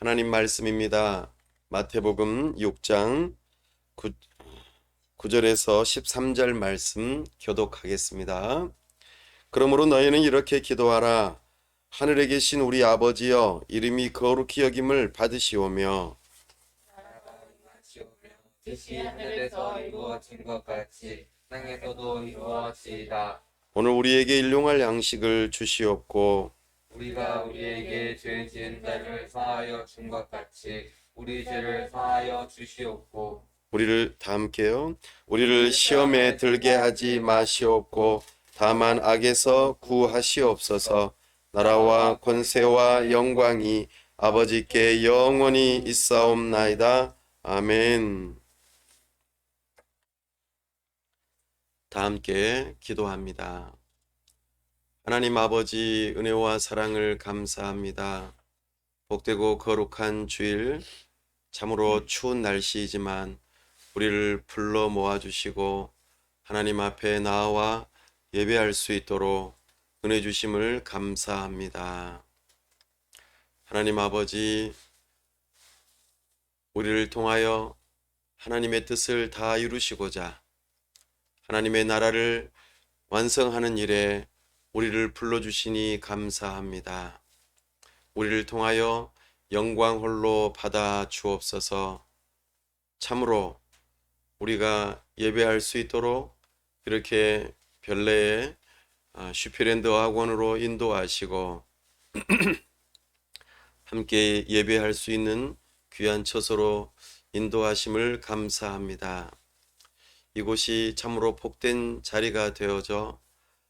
하나님 말씀입니다. 마태복음 6장 9절에서 13절 말씀 교독하겠습니다. 그러므로 너희는 이렇게 기도하라. 하늘에 계신 우리 아버지여, 이름이 거룩히 여김을 받으시오며 뜻이 하늘에서 이루어진 것 같이 땅에서도 이루어지이다. 오늘 우리에게 일용할 양식을 주시옵고 우리가 우리에게 죄 지은 자를 사하여 준 것 같이 우리 죄를 사하여 주시옵고 우리를 다 함께요. 우리를 시험에 들게 하지 마시옵고 다만 악에서 구하시옵소서. 나라와 권세와 영광이 아버지께 영원히 있사옵나이다. 아멘. 다 함께 기도합니다. 하나님 아버지, 은혜와 사랑을 감사합니다. 복되고 거룩한 주일, 참으로 추운 날씨이지만 우리를 불러 모아주시고 하나님 앞에 나와 예배할 수 있도록 은혜 주심을 감사합니다. 하나님 아버지, 우리를 통하여 하나님의 뜻을 다 이루시고자 하나님의 나라를 완성하는 일에 우리를 불러주시니 감사합니다. 우리를 통하여 영광 홀로 받아 주옵소서. 참으로 우리가 예배할 수 있도록 이렇게 별내의 슈피랜드 학원으로 인도하시고 함께 예배할 수 있는 귀한 처소로 인도하심을 감사합니다. 이곳이 참으로 복된 자리가 되어져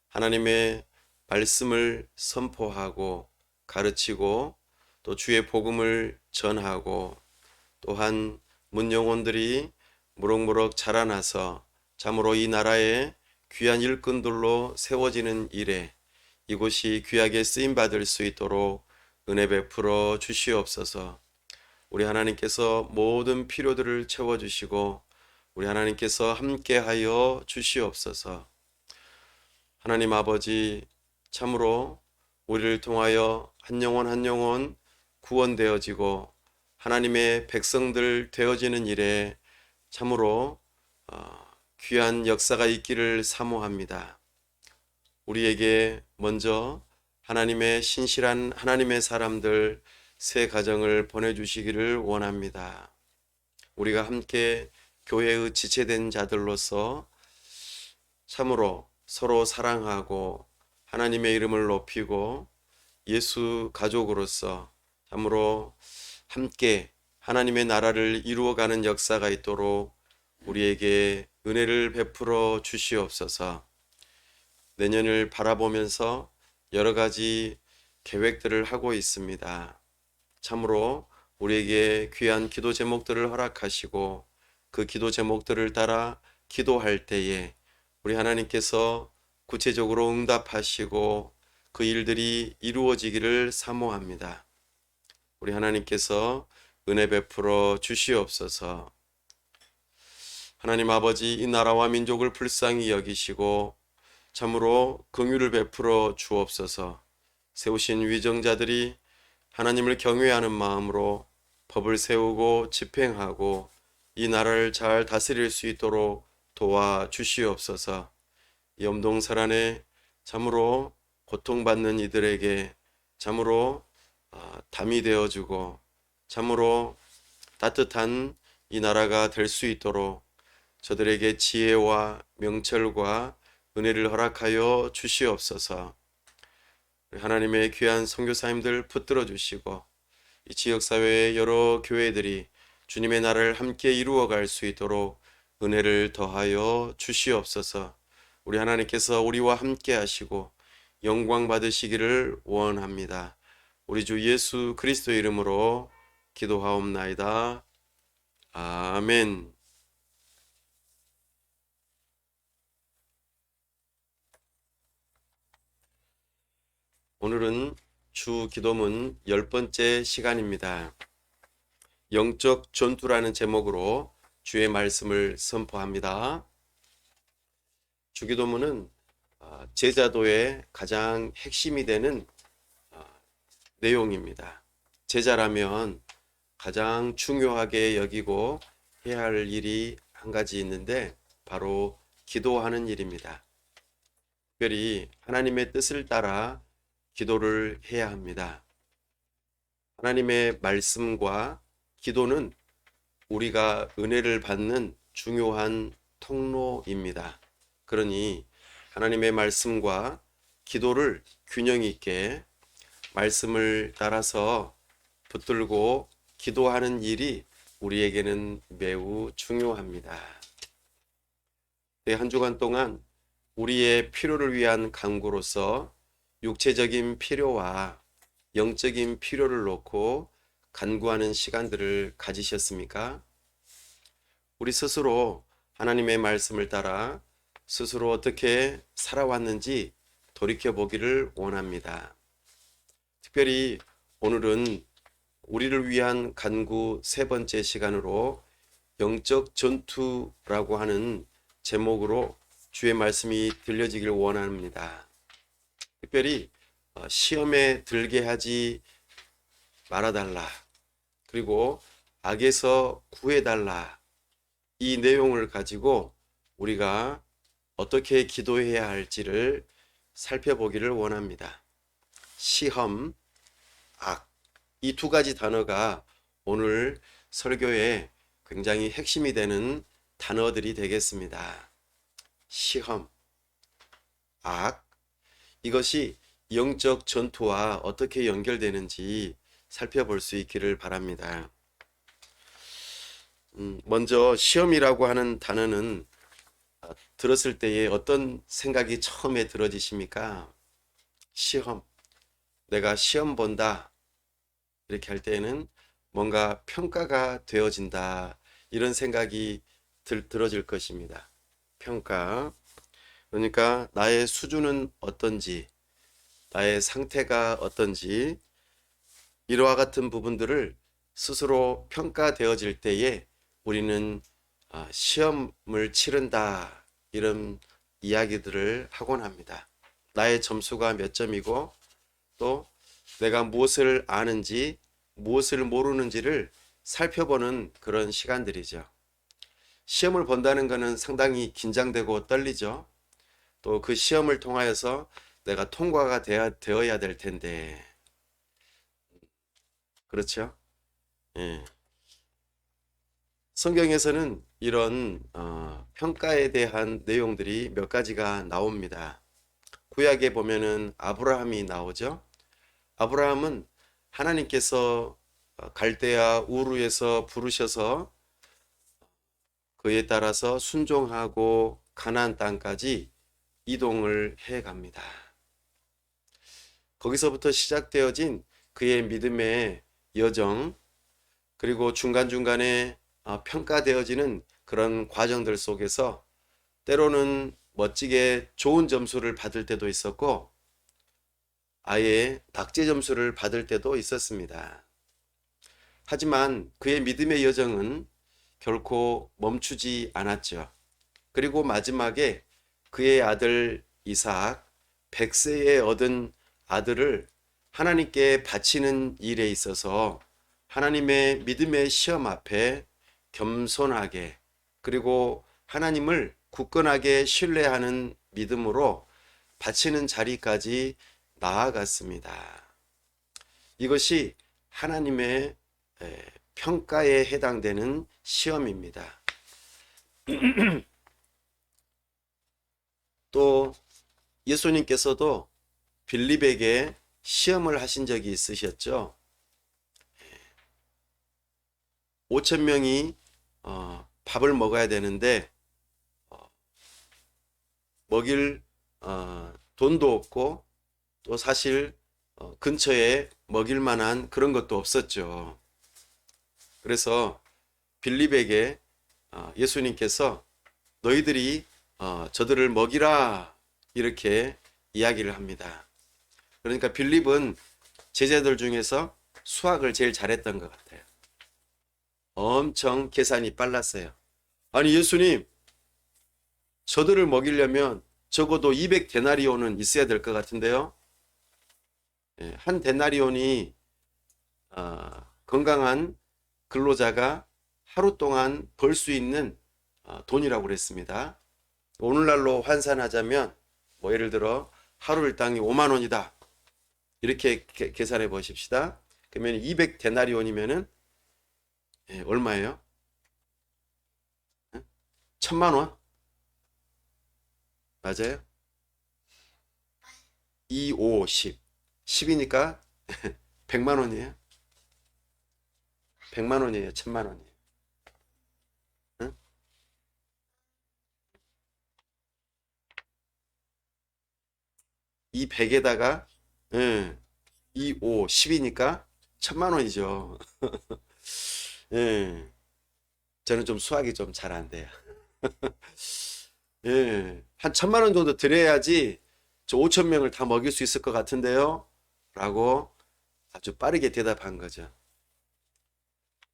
하나님의 말씀을 선포하고 가르치고 또 주의 복음을 전하고 또한 문영혼들이 무럭무럭 자라나서 참으로 이 나라의 귀한 일꾼들로 세워지는 일에 이곳이 귀하게 쓰임받을 수 있도록 은혜 베풀어 주시옵소서. 우리 하나님께서 모든 필요들을 채워주시고 우리 하나님께서 함께하여 주시옵소서. 하나님 아버지, 참으로 우리를 통하여 한 영혼 한 영혼 구원되어지고 하나님의 백성들 되어지는 일에 참으로 귀한 역사가 있기를 사모합니다. 우리에게 먼저 하나님의 신실한 하나님의 사람들 새 가정을 보내주시기를 원합니다. 우리가 함께 교회의 지체된 자들로서 참으로 서로 사랑하고 하나님의 이름을 높이고 예수 가족으로서 참으로 함께 하나님의 나라를 이루어가는 역사가 있도록 우리에게 은혜를 베풀어 주시옵소서. 내년을 바라보면서 여러 가지 계획들을 하고 있습니다. 참으로 우리에게 귀한 기도 제목들을 허락하시고 그 기도 제목들을 따라 기도할 때에 우리 하나님께서 구체적으로 응답하시고 그 일들이 이루어지기를 사모합니다. 우리 하나님께서 은혜 베풀어 주시옵소서. 하나님 아버지, 이 나라와 민족을 불쌍히 여기시고 참으로 긍휼을 베풀어 주옵소서. 세우신 위정자들이 하나님을 경외하는 마음으로 법을 세우고 집행하고 이 나라를 잘 다스릴 수 있도록 도와 주시옵소서. 염동설안에 참으로 고통받는 이들에게 참으로 담이 되어주고 참으로 따뜻한 이 나라가 될 수 있도록 저들에게 지혜와 명철과 은혜를 허락하여 주시옵소서. 하나님의 귀한 선교사님들 붙들어 주시고 이 지역사회의 여러 교회들이 주님의 나라를 함께 이루어갈 수 있도록 은혜를 더하여 주시옵소서. 우리 하나님께서 우리와 함께 하시고 영광 받으시기를 원합니다. 우리 주 예수 그리스도의 이름으로 기도하옵나이다. 아멘. 오늘은 주 기도문 10번째 시간입니다. 영적 전투라는 제목으로 주의 말씀을 선포합니다. 주기도문은 제자도의 가장 핵심이 되는 내용입니다. 제자라면 가장 중요하게 여기고 해야 할 일이 한 가지 있는데 바로 기도하는 일입니다. 특별히 하나님의 뜻을 따라 기도를 해야 합니다. 하나님의 말씀과 기도는 우리가 은혜를 받는 중요한 통로입니다. 그러니 하나님의 말씀과 기도를 균형 있게 말씀을 따라서 붙들고 기도하는 일이 우리에게는 매우 중요합니다. 한 주간 동안 우리의 필요를 위한 간구로서 육체적인 필요와 영적인 필요를 놓고 간구하는 시간들을 가지셨습니까? 우리 스스로 하나님의 말씀을 따라 스스로 어떻게 살아왔는지 돌이켜보기를 원합니다. 특별히 오늘은 우리를 위한 간구 세 번째 시간으로 영적 전투라고 하는 제목으로 주의 말씀이 들려지길 원합니다. 특별히 시험에 들게 하지 말아달라. 그리고 악에서 구해달라. 이 내용을 가지고 우리가 어떻게 기도해야 할지를 살펴보기를 원합니다. 시험, 악. 이 두 가지 단어가 오늘 설교에 굉장히 핵심이 되는 단어들이 되겠습니다. 시험, 악. 이것이 영적 전투와 어떻게 연결되는지 살펴볼 수 있기를 바랍니다. 먼저 시험이라고 하는 단어는 들었을 때에 어떤 생각이 처음에 들어지십니까? 시험, 내가 시험 본다 이렇게 할 때에는 뭔가 평가가 되어진다 이런 생각이 들어질 것입니다. 평가, 그러니까 나의 수준은 어떤지, 나의 상태가 어떤지 이와 같은 부분들을 스스로 평가되어질 때에 우리는 시험을 치른다 이런 이야기들을 하곤 합니다. 나의 점수가 몇 점이고 또 내가 무엇을 아는지 무엇을 모르는지를 살펴보는 그런 시간들이죠. 시험을 본다는 것은 상당히 긴장되고 떨리죠. 또 그 시험을 통하여서 내가 통과가 되어야 될 텐데 그렇죠? 예. 성경에서는 이런 평가에 대한 내용들이 몇 가지가 나옵니다. 구약에 보면은 아브라함이 나오죠. 아브라함은 하나님께서 갈대아 우르에서 부르셔서 그에 따라서 순종하고 가나안 땅까지 이동을 해 갑니다. 거기서부터 시작되어진 그의 믿음의 여정, 그리고 중간중간에 평가되어지는 그런 과정들 속에서 때로는 멋지게 좋은 점수를 받을 때도 있었고 아예 낙제 점수를 받을 때도 있었습니다. 하지만 그의 믿음의 여정은 결코 멈추지 않았죠. 그리고 마지막에 그의 아들 이삭 100세에 얻은 아들을 하나님께 바치는 일에 있어서 하나님의 믿음의 시험 앞에 겸손하게 그리고 하나님을 굳건하게 신뢰하는 믿음으로 바치는 자리까지 나아갔습니다. 이것이 하나님의 평가에 해당되는 시험입니다. 또 예수님께서도 빌립에게 시험을 하신 적이 있으셨죠. 5,000명이 밥을 먹어야 되는데 먹일 돈도 없고 또 사실 근처에 먹일 만한 그런 것도 없었죠. 그래서 빌립에게 예수님께서 너희들이 저들을 먹이라 이렇게 이야기를 합니다. 그러니까 빌립은 제자들 중에서 수학을 제일 잘했던 것 같아요. 엄청 계산이 빨랐어요. 아니 예수님, 저들을 먹이려면 적어도 200데나리온은 있어야 될 것 같은데요. 한 데나리온이 건강한 근로자가 하루 동안 벌 수 있는 돈이라고 그랬습니다. 오늘날로 환산하자면 뭐 예를 들어 하루 일당이 5만 원이다. 이렇게 계산해 보십시다. 그러면 200데나리온이면은 얼마예요? 1000만 원? 맞아요? 2, 5, 10. 10이니까 100만 원이에요. 100만 원이에요. 1000만 원이에요. 응? 이 100에다가 2, 5, 10이니까 1000만 원이죠. 예. 저는 좀 수학이 좀 잘 안 돼요. 예. 한 1000만 원 정도 드려야지 저 5천 명을 다 먹일 수 있을 것 같은데요. 라고 아주 빠르게 대답한 거죠.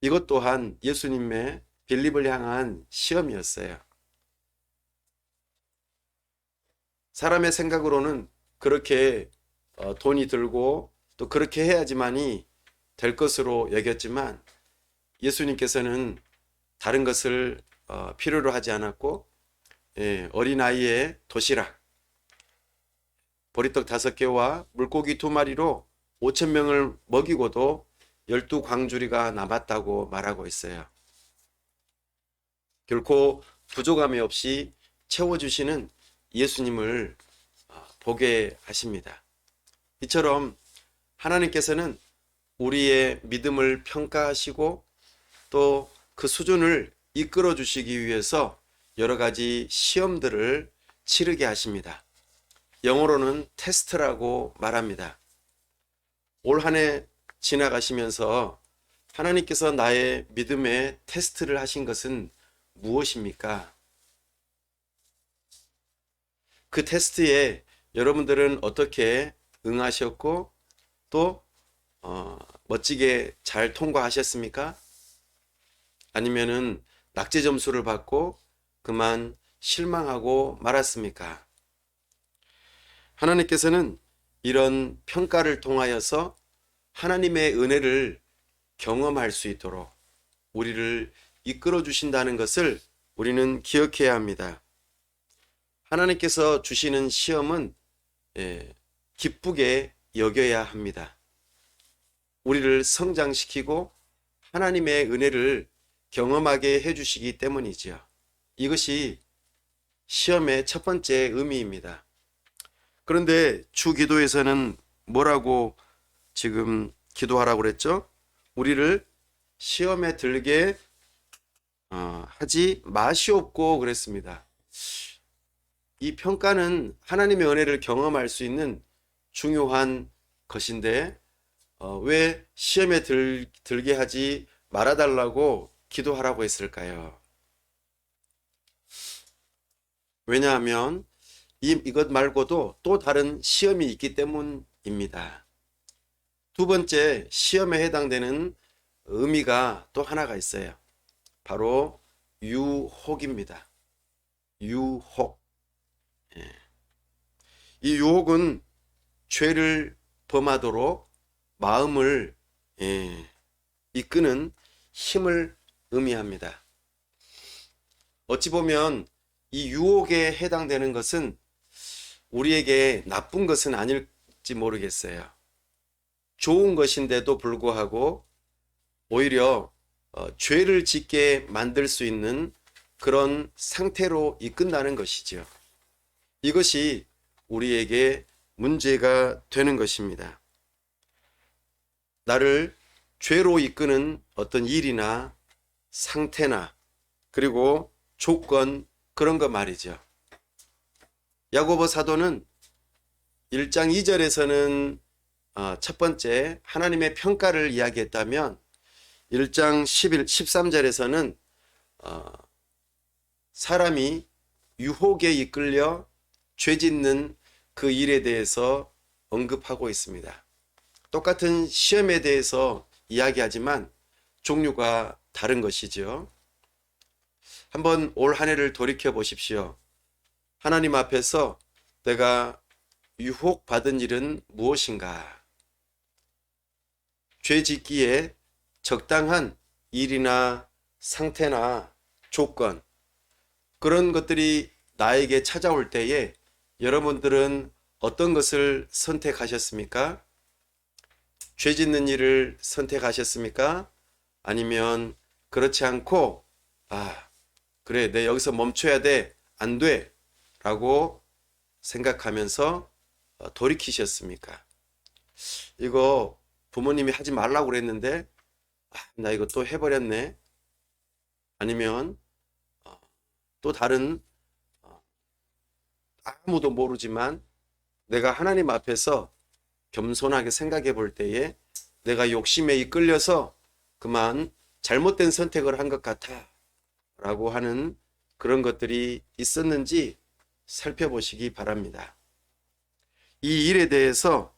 이것 또한 예수님의 빌립을 향한 시험이었어요. 사람의 생각으로는 그렇게 돈이 들고 또 그렇게 해야지만이 될 것으로 여겼지만 예수님께서는 다른 것을 필요로 하지 않았고 어린아이의 도시락, 보리떡 5개와 물고기 2마리로 5천 명을 먹이고도 12광주리가 남았다고 말하고 있어요. 결코 부족함이 없이 채워주시는 예수님을 보게 하십니다. 이처럼 하나님께서는 우리의 믿음을 평가하시고 또 그 수준을 이끌어 주시기 위해서 여러 가지 시험들을 치르게 하십니다. 영어로는 테스트라고 말합니다. 올 한 해 지나가시면서 하나님께서 나의 믿음의 테스트를 하신 것은 무엇입니까? 그 테스트에 여러분들은 어떻게 응하셨고 또 멋지게 잘 통과하셨습니까? 아니면은 낙제 점수를 받고 그만 실망하고 말았습니까? 하나님께서는 이런 평가를 통하여서 하나님의 은혜를 경험할 수 있도록 우리를 이끌어 주신다는 것을 우리는 기억해야 합니다. 하나님께서 주시는 시험은 기쁘게 여겨야 합니다. 우리를 성장시키고 하나님의 은혜를 경험하게 해주시기 때문이지요. 이것이 시험의 첫 번째 의미입니다. 그런데 주 기도에서는 뭐라고 지금 기도하라고 그랬죠? 우리를 시험에 들게 하지 마시옵고 그랬습니다. 이 평가는 하나님의 은혜를 경험할 수 있는 중요한 것인데 왜 시험에 들게 하지 말아달라고 기도하라고 했을까요? 왜냐하면 이것 말고도 또 다른 시험이 있기 때문입니다. 두 번째 시험에 해당되는 의미가 또 하나가 있어요. 바로 유혹입니다. 유혹. 이 유혹은 죄를 범하도록 마음을 이끄는 힘을 의미합니다. 어찌 보면 이 유혹에 해당되는 것은 우리에게 나쁜 것은 아닐지 모르겠어요. 좋은 것인데도 불구하고 오히려 죄를 짓게 만들 수 있는 그런 상태로 이끈다는 것이죠. 이것이 우리에게 문제가 되는 것입니다. 나를 죄로 이끄는 어떤 일이나 상태나 그리고 조건 그런 거 말이죠. 야고보 사도는 1장 2절에서는 첫 번째 하나님의 평가를 이야기했다면 1장 13절에서는 사람이 유혹에 이끌려 죄 짓는 그 일에 대해서 언급하고 있습니다. 똑같은 시험에 대해서 이야기하지만 종류가 다른 것이죠. 한번 올 한 해를 돌이켜 보십시오. 하나님 앞에서 내가 유혹받은 일은 무엇인가? 죄 짓기에 적당한 일이나 상태나 조건, 그런 것들이 나에게 찾아올 때에 여러분들은 어떤 것을 선택하셨습니까? 죄 짓는 일을 선택하셨습니까? 아니면 그렇지 않고 그래, 내 여기서 멈춰야 돼, 안 돼 라고 생각하면서 돌이키셨습니까? 이거 부모님이 하지 말라고 그랬는데 나 이거 또 해버렸네. 아니면 또 다른 아무도 모르지만 내가 하나님 앞에서 겸손하게 생각해 볼 때에 내가 욕심에 이끌려서 그만 잘못된 선택을 한 것 같아 라고 하는 그런 것들이 있었는지 살펴보시기 바랍니다. 이 일에 대해서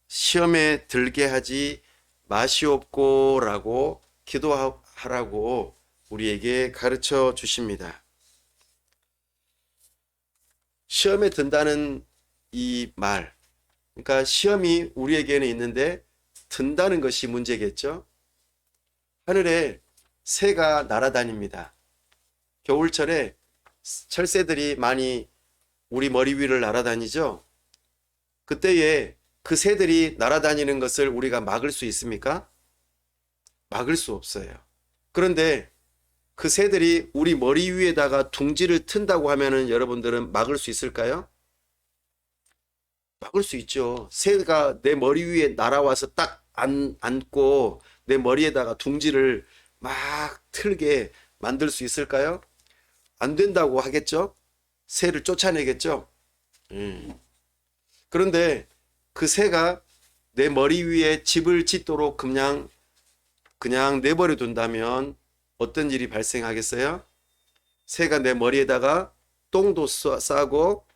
시험에 들게 하지 마시옵고 라고 기도하라고 우리에게 가르쳐 주십니다. 시험에 든다는 이 말, 그러니까 시험이 우리에게는 있는데 든다는 것이 문제겠죠. 하늘에 새가 날아다닙니다. 겨울철에 철새들이 많이 우리 머리 위를 날아다니죠. 그때에 그 새들이 날아다니는 것을 우리가 막을 수 있습니까? 막을 수 없어요. 그런데 그 새들이 우리 머리 위에다가 둥지를 튼다고 하면은 여러분들은 막을 수 있을까요? 막을 수 있죠. 새가 내 머리 위에 날아와서 딱 앉고 내 머리에다가 둥지를 막 틀게 만들 수 있을까요? 안 된다고 하겠죠? 새를 쫓아내겠죠? 그런데 그 새가 내 머리 위에 집을 짓도록 그냥 내버려 둔다면 어떤 일이 발생하겠어요? 새가 내 머리에다가 똥도 싸고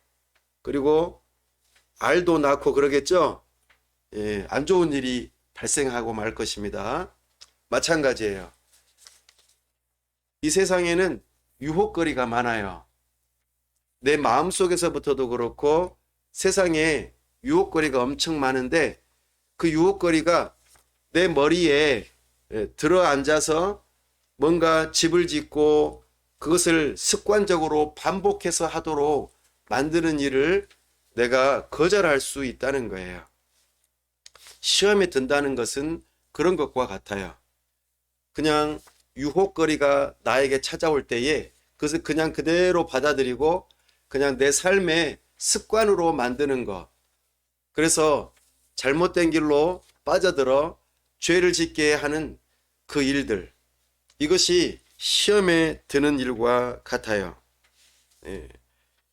그리고 알도 낳고 그러겠죠? 안 좋은 일이 발생하고 말 것입니다. 마찬가지예요. 이 세상에는 유혹거리가 많아요. 내 마음속에서부터도 그렇고 세상에 유혹거리가 엄청 많은데 그 유혹거리가 내 머리에 들어앉아서 뭔가 집을 짓고 그것을 습관적으로 반복해서 하도록 만드는 일을 내가 거절할 수 있다는 거예요. 시험에 든다는 것은 그런 것과 같아요. 그냥 유혹거리가 나에게 찾아올 때에 그것을 그냥 그대로 받아들이고 그냥 내 삶의 습관으로 만드는 것. 그래서 잘못된 길로 빠져들어 죄를 짓게 하는 그 일들. 이것이 시험에 드는 일과 같아요.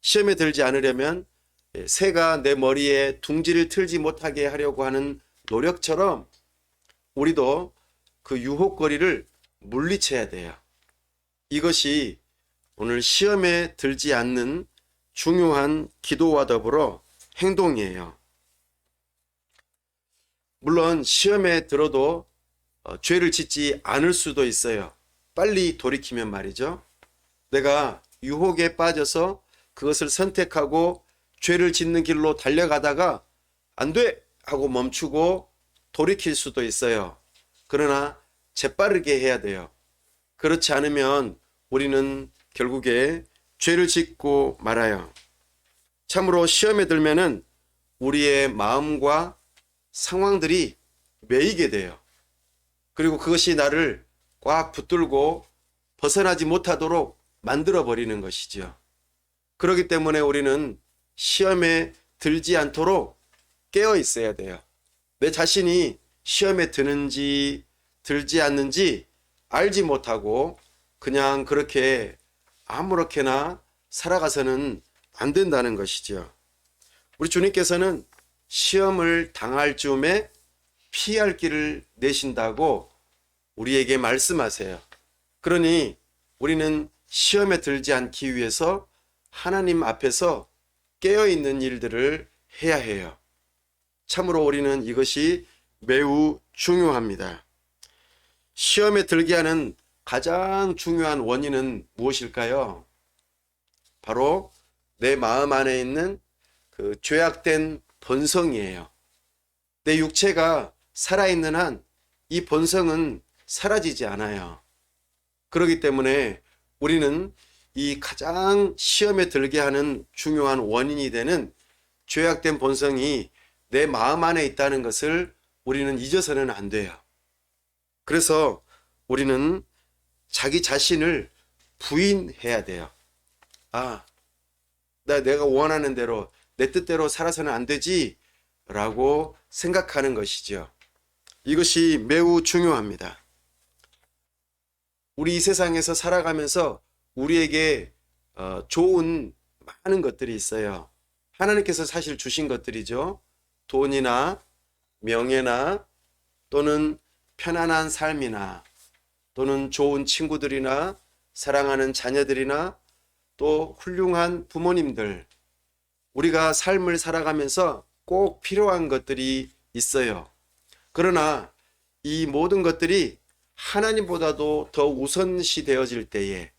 시험에 들지 않으려면 새가 내 머리에 둥지를 틀지 못하게 하려고 하는 노력처럼 우리도 그 유혹거리를 물리쳐야 돼요. 이것이 오늘 시험에 들지 않는 중요한 기도와 더불어 행동이에요. 물론 시험에 들어도 죄를 짓지 않을 수도 있어요. 빨리 돌이키면 말이죠. 내가 유혹에 빠져서 그것을 선택하고 죄를 짓는 길로 달려가다가 안 돼! 하고 멈추고 돌이킬 수도 있어요. 그러나 재빠르게 해야 돼요. 그렇지 않으면 우리는 결국에 죄를 짓고 말아요. 참으로 시험에 들면은 우리의 마음과 상황들이 매이게 돼요. 그리고 그것이 나를 꽉 붙들고 벗어나지 못하도록 만들어 버리는 것이죠. 그렇기 때문에 우리는 시험에 들지 않도록 깨어 있어야 돼요. 내 자신이 시험에 드는지 들지 않는지 알지 못하고 그냥 그렇게 아무렇게나 살아가서는 안 된다는 것이죠. 우리 주님께서는 시험을 당할 즈음에 피할 길을 내신다고 우리에게 말씀하세요. 그러니 우리는 시험에 들지 않기 위해서 하나님 앞에서 깨어있는 일들을 해야 해요. 참으로 우리는 이것이 매우 중요합니다. 시험에 들게 하는 가장 중요한 원인은 무엇일까요? 바로 내 마음 안에 있는 그 죄악된 본성이에요. 내 육체가 살아있는 한 이 본성은 사라지지 않아요. 그렇기 때문에 우리는 이 가장 시험에 들게 하는 중요한 원인이 되는 죄악된 본성이 내 마음 안에 있다는 것을 우리는 잊어서는 안 돼요. 그래서 우리는 자기 자신을 부인해야 돼요. 아, 내가 원하는 대로 내 뜻대로 살아서는 안 되지 라고 생각하는 것이죠. 이것이 매우 중요합니다. 우리 이 세상에서 살아가면서 우리에게 좋은 많은 것들이 있어요. 하나님께서 사실 주신 것들이죠. 돈이나 명예나 또는 편안한 삶이나 또는 좋은 친구들이나 사랑하는 자녀들이나 또 훌륭한 부모님들, 우리가 삶을 살아가면서 꼭 필요한 것들이 있어요. 그러나 이 모든 것들이 하나님보다도 더 우선시 되어질 때에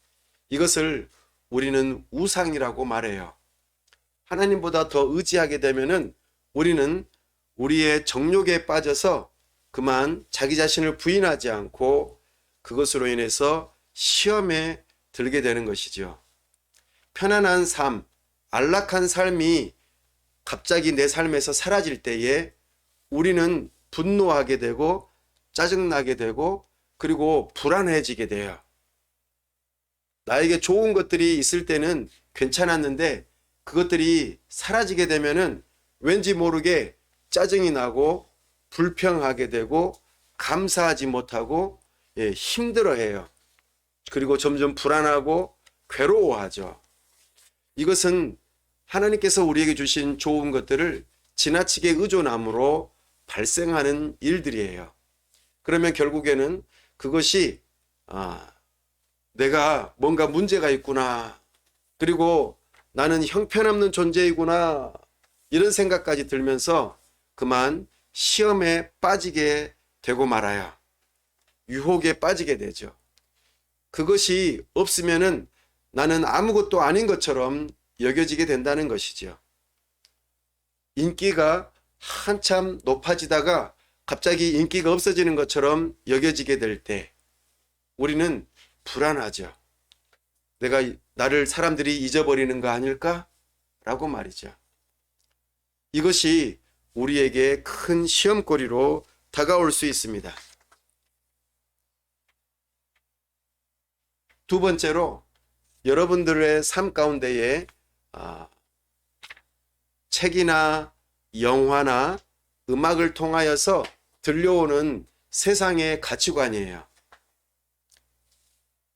이것을 우리는 우상이라고 말해요. 하나님보다 더 의지하게 되면은 우리는 우리의 정욕에 빠져서 그만 자기 자신을 부인하지 않고 그것으로 인해서 시험에 들게 되는 것이죠. 편안한 삶, 안락한 삶이 갑자기 내 삶에서 사라질 때에 우리는 분노하게 되고 짜증나게 되고 그리고 불안해지게 돼요. 나에게 좋은 것들이 있을 때는 괜찮았는데 그것들이 사라지게 되면은 왠지 모르게 짜증이 나고 불평하게 되고 감사하지 못하고 힘들어해요. 그리고 점점 불안하고 괴로워하죠. 이것은 하나님께서 우리에게 주신 좋은 것들을 지나치게 의존함으로 발생하는 일들이에요. 그러면 결국에는 그것이 내가 뭔가 문제가 있구나. 그리고 나는 형편없는 존재이구나. 이런 생각까지 들면서 그만 시험에 빠지게 되고 말아요. 유혹에 빠지게 되죠. 그것이 없으면은 나는 아무것도 아닌 것처럼 여겨지게 된다는 것이죠. 인기가 한참 높아지다가 갑자기 인기가 없어지는 것처럼 여겨지게 될 때 우리는 불안하죠. 내가 나를 사람들이 잊어버리는 거 아닐까? 라고 말이죠. 이것이 우리에게 큰 시험거리로 다가올 수 있습니다. 두 번째로 여러분들의 삶 가운데에 책이나 영화나 음악을 통하여서 들려오는 세상의 가치관이에요.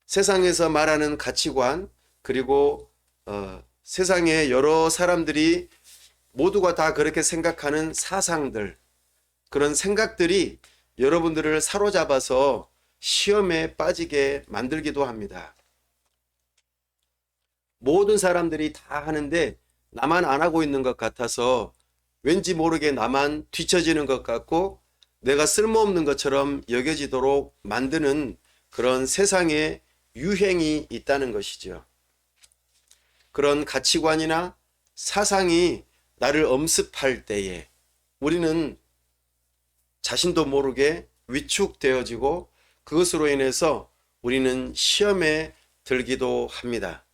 세상에서 말하는 가치관, 그리고 세상의 여러 사람들이 모두가 다 그렇게 생각하는 사상들, 그런 생각들이 여러분들을 사로잡아서 시험에 빠지게 만들기도 합니다. 모든 사람들이 다 하는데 나만 안 하고 있는 것 같아서 왠지 모르게 나만 뒤처지는 것 같고 내가 쓸모없는 것처럼 여겨지도록 만드는 그런 세상의 유행이 있다는 것이죠. 그런 가치관이나 사상이 나를 엄습할 때에 우리는 자신도 모르게 위축되어지고 그것으로 인해서 우리는 시험에 들기도 합니다.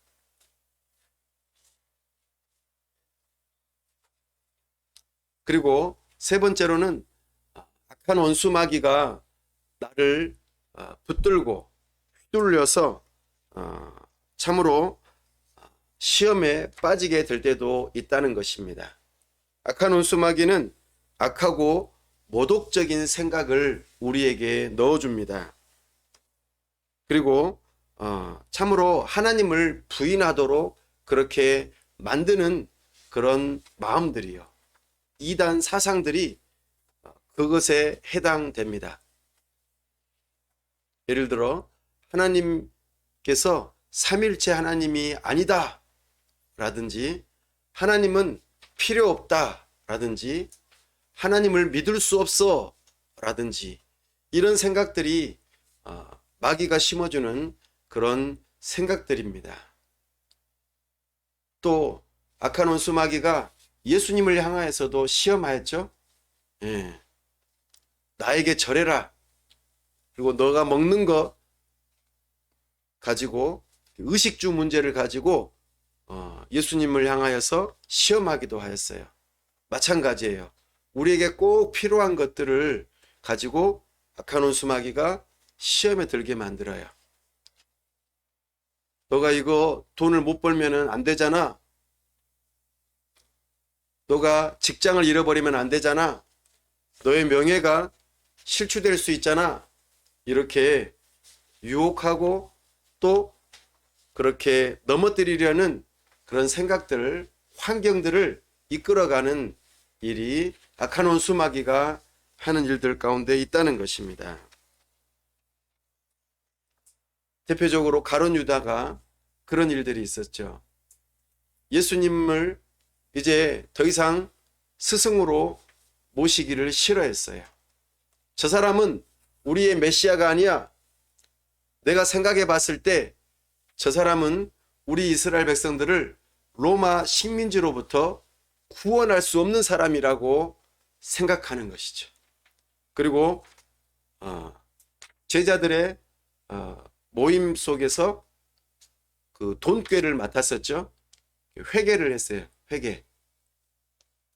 그리고 세 번째로는 악한 원수마귀가 나를 붙들고 휘둘려서 참으로 시험에 빠지게 될 때도 있다는 것입니다. 악한 원수마귀는 악하고 모독적인 생각을 우리에게 넣어줍니다. 그리고 참으로 하나님을 부인하도록 그렇게 만드는 그런 마음들이요. 이단 사상들이 그것에 해당됩니다. 예를 들어 하나님께서 삼일체 하나님이 아니다 라든지 하나님은 필요 없다 라든지 하나님을 믿을 수 없어 라든지 이런 생각들이 마귀가 심어주는 그런 생각들입니다. 또 악한 원수 마귀가 예수님을 향하여서도 시험하였죠. 나에게 절해라. 그리고 너가 먹는 거 가지고 의식주 문제를 가지고 예수님을 향하여서 시험하기도 하였어요. 마찬가지예요. 우리에게 꼭 필요한 것들을 가지고 악한 원수마귀가 시험에 들게 만들어요. 너가 이거 돈을 못 벌면은 안 되잖아. 너가 직장을 잃어버리면 안 되잖아. 너의 명예가 실추될 수 있잖아. 이렇게 유혹하고 또 그렇게 넘어뜨리려는 그런 생각들, 환경들을 이끌어가는 일이 악한 원수마귀가 하는 일들 가운데 있다는 것입니다. 대표적으로 가룟 유다가 그런 일들이 있었죠. 예수님을 이제 더 이상 스승으로 모시기를 싫어했어요. 저 사람은 우리의 메시아가 아니야. 내가 생각해 봤을 때 저 사람은 우리 이스라엘 백성들을 로마 식민지로부터 구원할 수 없는 사람이라고 생각하는 것이죠. 그리고 제자들의 모임 속에서 그 돈꾀를 맡았었죠. 회계를 했어요. 회계.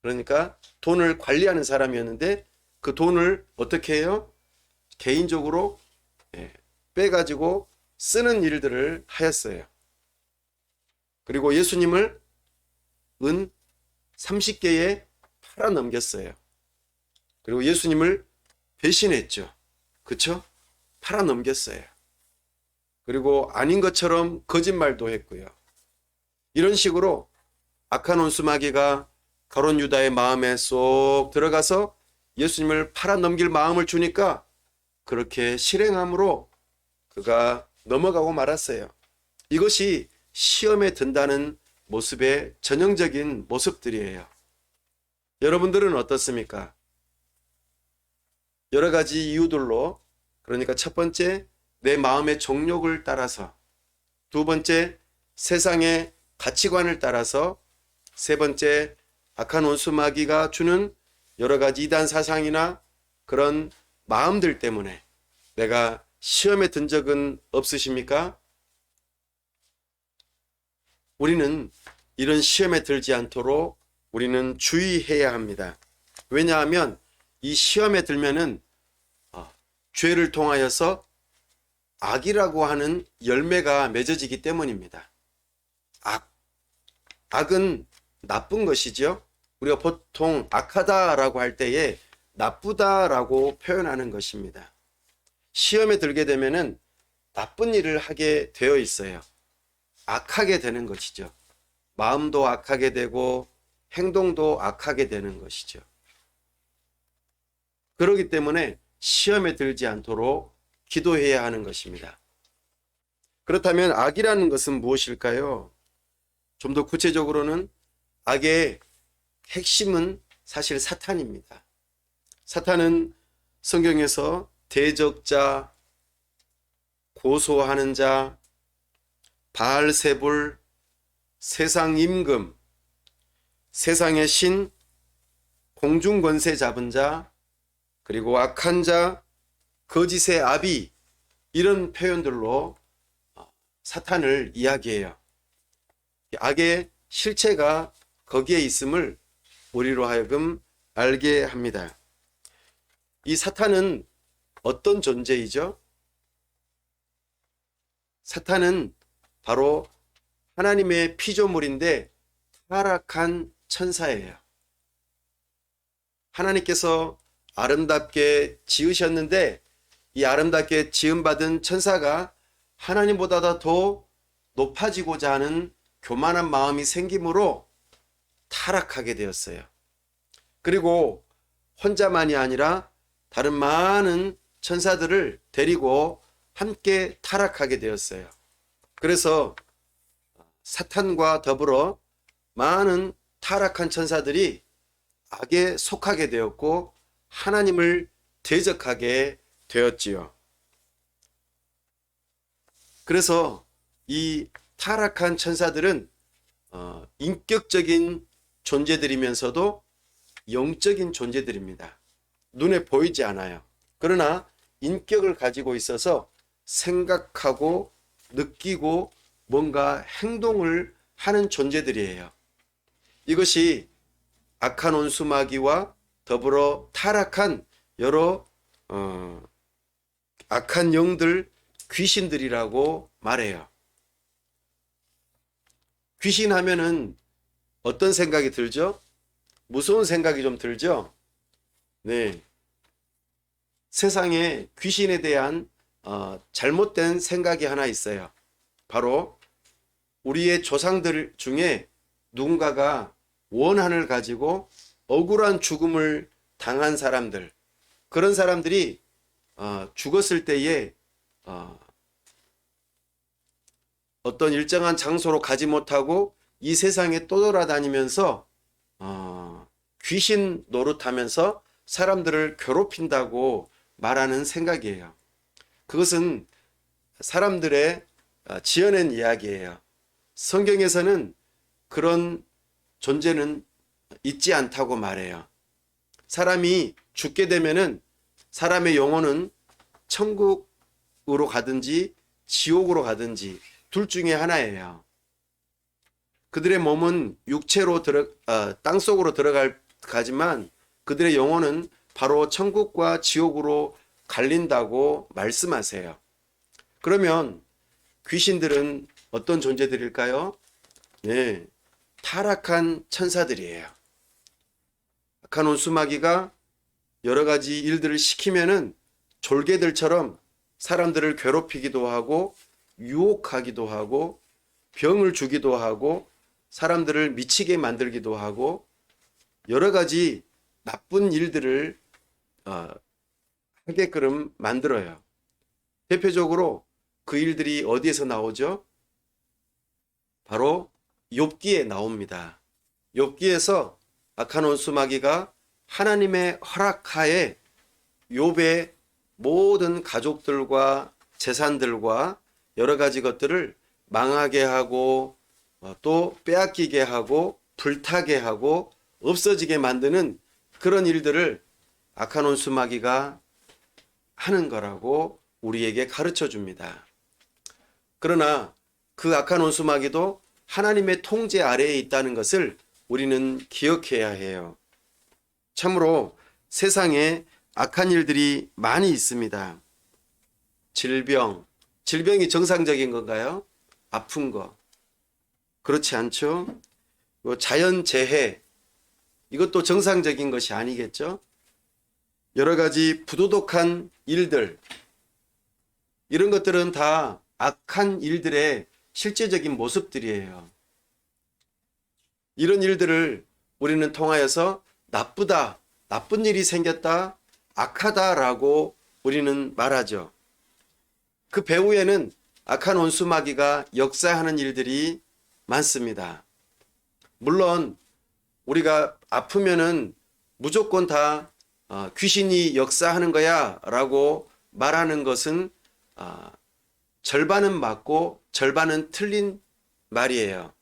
그러니까 돈을 관리하는 사람이었는데 그 돈을 어떻게 해요? 개인적으로 빼가지고 쓰는 일들을 하였어요. 그리고 예수님을 은 30개에 팔아 넘겼어요. 그리고 예수님을 배신했죠. 그쵸? 팔아 넘겼어요. 그리고 아닌 것처럼 거짓말도 했고요. 이런 식으로 악한 원수마귀가 가룟 유다의 마음에 쏙 들어가서 예수님을 팔아 넘길 마음을 주니까 그렇게 실행함으로 그가 넘어가고 말았어요. 이것이 시험에 든다는 모습의 전형적인 모습들이에요. 여러분들은 어떻습니까? 여러 가지 이유들로, 그러니까 첫 번째, 내 마음의 정욕을 따라서, 두 번째, 세상의 가치관을 따라서, 세 번째, 악한 원수마귀가 주는 여러 가지 이단 사상이나 그런 마음들 때문에 내가 시험에 든 적은 없으십니까? 우리는 이런 시험에 들지 않도록 우리는 주의해야 합니다. 왜냐하면 이 시험에 들면은 죄를 통하여서 악이라고 하는 열매가 맺어지기 때문입니다. 악은 나쁜 것이죠. 우리가 보통 악하다라고 할 때에 나쁘다라고 표현하는 것입니다. 시험에 들게 되면은 나쁜 일을 하게 되어 있어요. 악하게 되는 것이죠. 마음도 악하게 되고 행동도 악하게 되는 것이죠. 그렇기 때문에 시험에 들지 않도록 기도해야 하는 것입니다. 그렇다면 악이라는 것은 무엇일까요? 좀 더 구체적으로는 악의 핵심은 사실 사탄입니다. 사탄은 성경에서 대적자, 고소하는 자, 바알세불, 세상 임금, 세상의 신, 공중 권세 잡은 자, 그리고 악한 자, 거짓의 아비, 이런 표현들로 사탄을 이야기해요. 악의 실체가 거기에 있음을 우리로 하여금 알게 합니다. 이 사탄은 어떤 존재이죠? 사탄은 바로 하나님의 피조물인데 타락한 천사예요. 하나님께서 아름답게 지으셨는데 이 아름답게 지음받은 천사가 하나님보다 더 높아지고자 하는 교만한 마음이 생기므로 타락하게 되었어요. 그리고 혼자만이 아니라 다른 많은 천사들을 데리고 함께 타락하게 되었어요. 그래서 사탄과 더불어 많은 타락한 천사들이 악에 속하게 되었고 하나님을 대적하게 되었지요. 그래서 이 타락한 천사들은 인격적인 존재들이면서도 영적인 존재들입니다. 눈에 보이지 않아요. 그러나 인격을 가지고 있어서 생각하고 느끼고 뭔가 행동을 하는 존재들이에요. 이것이 악한 원수마귀와 더불어 타락한 여러 악한 영들, 귀신들이라고 말해요. 귀신 하면은 어떤 생각이 들죠? 무서운 생각이 좀 들죠? 네. 세상에 귀신에 대한 잘못된 생각이 하나 있어요. 바로 우리의 조상들 중에 누군가가 원한을 가지고 억울한 죽음을 당한 사람들, 그런 사람들이 죽었을 때에 어떤 일정한 장소로 가지 못하고 이 세상에 떠돌아다니면서 귀신 노릇하면서 사람들을 괴롭힌다고 말하는 생각이에요. 그것은 사람들의 지어낸 이야기예요. 성경에서는 그런 존재는 있지 않다고 말해요. 사람이 죽게 되면은 사람의 영혼은 천국으로 가든지 지옥으로 가든지 둘 중에 하나예요. 그들의 몸은 육체로 땅속으로 가지만 그들의 영혼은 바로 천국과 지옥으로 갈린다고 말씀하세요. 그러면 귀신들은 어떤 존재들일까요? 네, 타락한 천사들이에요. 악한 원수마귀가 여러 가지 일들을 시키면은 졸개들처럼 사람들을 괴롭히기도 하고 유혹하기도 하고 병을 주기도 하고 사람들을 미치게 만들기도 하고 여러 가지 나쁜 일들을 하게끔 만들어요. 대표적으로 그 일들이 어디에서 나오죠? 바로 욥기에 나옵니다. 욥기에서 악한 원수마귀가 하나님의 허락하에 욥의 모든 가족들과 재산들과 여러 가지 것들을 망하게 하고 또 빼앗기게 하고 불타게 하고 없어지게 만드는 그런 일들을 악한 원수마귀가 하는 거라고 우리에게 가르쳐 줍니다. 그러나 그 악한 원수마귀도 하나님의 통제 아래에 있다는 것을 우리는 기억해야 해요. 참으로 세상에 악한 일들이 많이 있습니다. 질병이 정상적인 건가요? 아픈 거. 그렇지 않죠? 자연재해, 이것도 정상적인 것이 아니겠죠? 여러 가지 부도덕한 일들, 이런 것들은 다 악한 일들의 실제적인 모습들이에요. 이런 일들을 우리는 통하여서 나쁘다, 나쁜 일이 생겼다, 악하다라고 우리는 말하죠. 그 배후에는 악한 원수마귀가 역사하는 일들이 많습니다. 물론 우리가 아프면은 무조건 다 귀신이 역사하는 거야 라고 말하는 것은 절반은 맞고 절반은 틀린 말이에요.